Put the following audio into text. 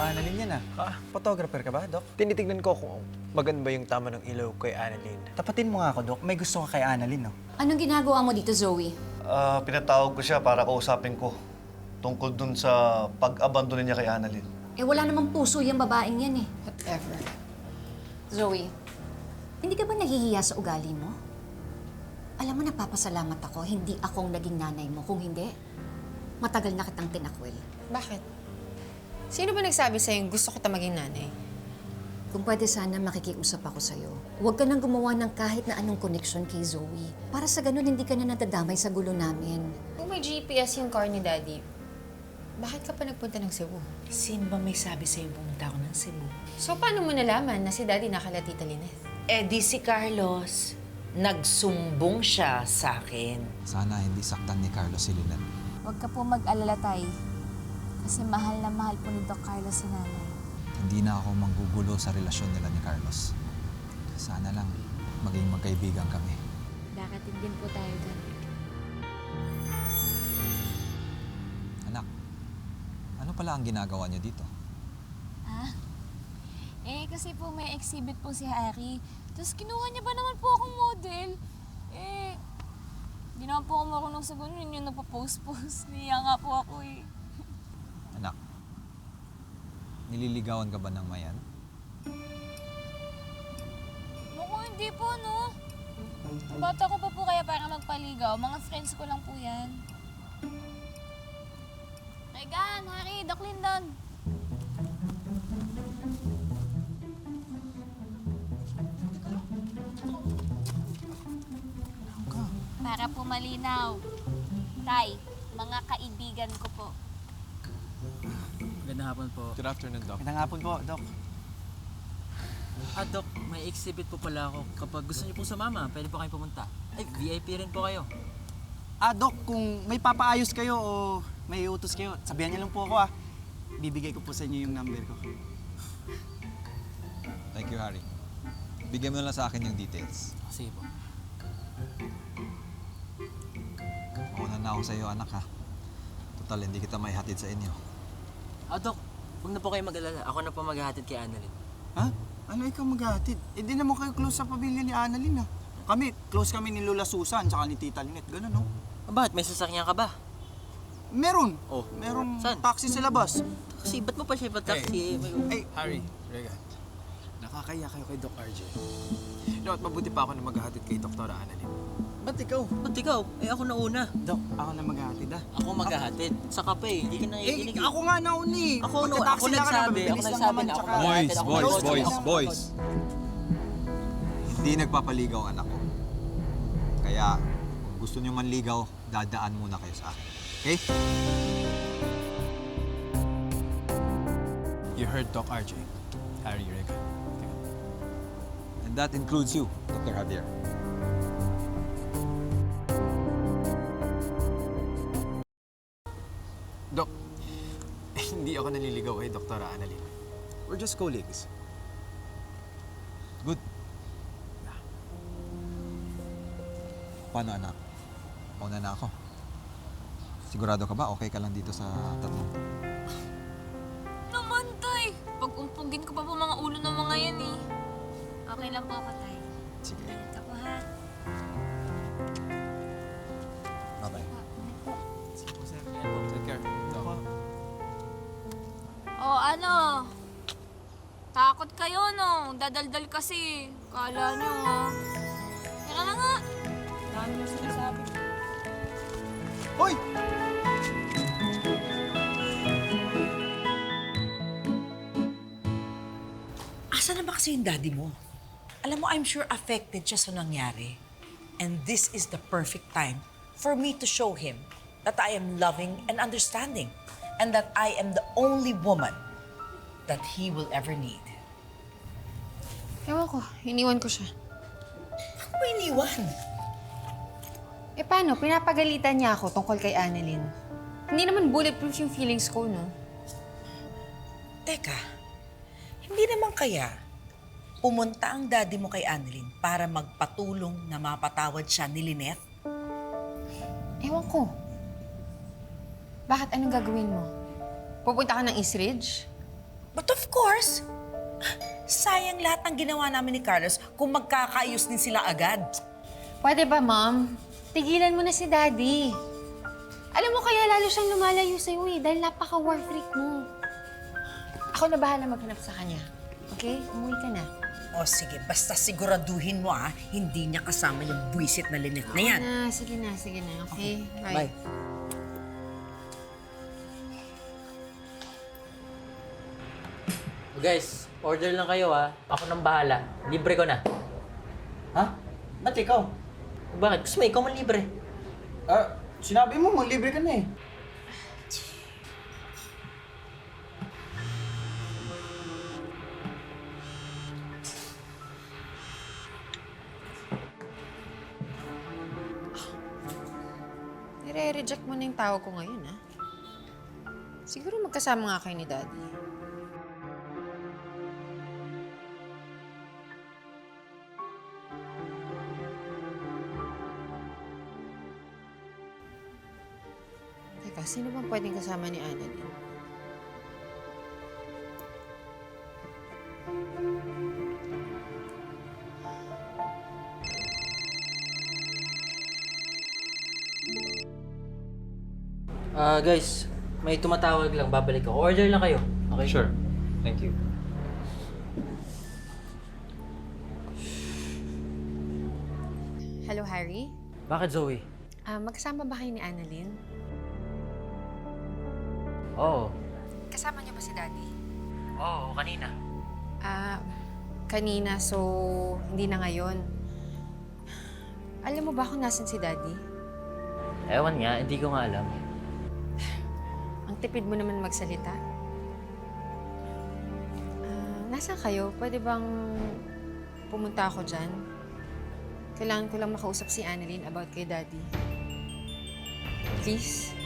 Annalyn yan Photographer ka ba, Doc? Tinitignan ko kung maganda ba yung tama ng ilaw kay Annalyn. Tapatin mo nga ako, Doc. May gusto ka kay Annalyn, no? Anong ginagawa mo dito, Zoe? Pinatawag ko siya para kausapin ko tungkol dun sa pag-abandon niya kay Annalyn. Wala namang puso yung babaeng yan eh. Whatever. Zoe, hindi ka ba nahihiya sa ugali mo? Alam mo, napapasalamat ako, hindi akong naging nanay mo. Kung hindi, matagal na kitang tinakwil. Bakit? Sino ba nagsabi sa'yo gusto ko maging nanay? Kung pwede sana makikiusap ako sa'yo, huwag ka nang gumawa ng kahit na anong connection kay Zoe. Para sa ganun, hindi ka na nadadamay sa gulo namin. Kung may GPS yung car ni Daddy, bakit ka pa nagpunta ng Cebu? Sino ba may sabi sa'yo pumunta ako ng Cebu? So, paano mo nalaman na si Daddy nakala Tita Lynette? Di si Carlos. Nagsumbong siya sa akin. Sana hindi saktan ni Carlos si Lynette. Huwag ka po mag-alala, Tay. Kasi mahal na mahal po ni Doc Carlos si Nanay. Hindi na ako manggugulo sa relasyon nila ni Carlos. Sana lang maging magkaibigan kami. Dakatin din po tayo dun. Anak, ano pala ang ginagawa niyo dito? Kasi po may exhibit po si Harry. Tapos kinuha niya ba naman po akong model? Hindi naman po ako marunong sa ganun. Yun yung nagpa-post-post. Niya nga po ako Anak, nililigawan ka ba ng mayan? Mukhang hindi po, no? Bata ko pa po kaya para magpaligaw. Mga friends ko lang po yan. Regan, Harry, Doc Lyndon. Para po malinaw. Tay, mga kaibigan ko po. Magandang hapon po. Good afternoon, Doc. Magandang hapon po, Doc. Doc, may exhibit po pala ako. Kapag gusto niyo pong sumama, pwede po kayong pumunta. VIP rin po kayo. Doc, kung may papaayos kayo o may utos kayo, sabihan niyo lang po ako, Bibigay ko po sa inyo yung number ko. Thank you, Harry. Bigyan mo na lang sa akin yung details. Sige po. Mauna na ako sa iyo, anak, ha? Total, hindi kita maihatid sa inyo. Doc, huwag na po kayo mag-alala. Ako na po maghahatid kay Annalyn. Ha? Ano ikaw maghahatid? Di naman kayo close sa pamilya ni Annalyn, Kami, close kami ni Lola Susan, tsaka ni Tita Lynette. Ganun, no? Bakit? May sasakyan ka ba? Meron. Oh. Merong Saan? taxi sa labas. Kasi ba't mo pa siya taxi? Ay, Harry, Regan, nakakaya kayo kay Doc RJ. Dapat mabuti pa ako na maghahatid kay Dr. Annalyn. ba't ikaw? Ba't ikaw? Ako nauna. Doc, ako na maghahatid, Ako maghahatid. Sa kape, hindi ka nakikinig. ako nga nauna, Ako Magta-taxi lang ka na, nagsabi. Ako mabilis lang nagsabi naman, na ako tsaka- maghahatid. Ako maghahatid. Boys! Hindi nagpapaligaw ang anak ko. Kaya, kung gusto niyo manligaw, dadaan muna kayo sa akin. Okay? You heard Doc RJ, Harry Regan. Okay. And that includes you, Dr. Javier. Doc, hindi ako naliligaw kay Dr. Annalyn. We're just colleagues. Good. Paano, anak? Mauna na ako. Sigurado ka ba? Okay ka lang dito sa tatlong? Naman, Tay! Pag-umpugin ko pa po mga ulo ng mga yan, Okay lang po ako, Tay. Sige. Ingat ka po, ha? Bye-bye. Take care, Doc. Ano? Takot kayo, no? Dadaldal kasi. Kala nyo, Tara na nga. Dami na sinasabi. Hoy! Asa na ba kasi yung daddy mo? Alam mo, I'm sure affected siya sa nangyari. And this is the perfect time for me to show him that I am loving and understanding and that I am the only woman that he will ever need. Ewan ko, iniwan ko siya. Ano ba iniwan? Paano? Pinapagalitan niya ako tungkol kay Annalyn. Hindi naman bulletproof yung feelings ko, no? Teka, hindi naman kaya pumunta ang daddy mo kay Annalyn para magpatulong na mapatawad siya ni Lynette? Ewan ko. Bakit? Anong gagawin mo? Pupunta ka ng East Ridge? But of course, sayang lahat ng ginawa namin ni Carlos kung magkakaayos din sila agad. Pwede ba, Mom? Tigilan mo na si Daddy. Alam mo, kaya lalo siyang lumalayo sa'yo eh, dahil napaka-war freak mo. Ako na bahala maghanap sa kanya. Okay? Umuwi ka na. O sige, basta siguraduhin mo hindi niya kasama yung buwisit na Lynette na yan. Sige na. Okay? Bye. Guys, order lang kayo Ako nang bahala. Libre ko na. Ha? Ba't ikaw? Bakit? Gusto mo ikaw man libre. Sinabi mo, libre ka na eh. Nire-reject mo na yung tawag ko ngayon, ha? Siguro magkasama nga kayo ni Daddy. Teka, sino bang pwedeng kasama ni Annalyn? Guys, may tumatawag lang. Babalik ako. Order lang kayo. Okay? Sure. Thank you. Hello, Harry? Bakit, Zoe? Magkasama ba kayo ni Annalyn? Oo. Kasama niyo ba si Daddy? Oo, kanina. Kanina, so hindi na ngayon. Alam mo ba kung nasan si Daddy? Ewan nga, hindi ko nga alam. Ang tipid mo naman magsalita. Nasaan kayo? Pwede bang pumunta ako dyan? Kailangan ko lang makausap si Annalyn about kay Daddy. Please?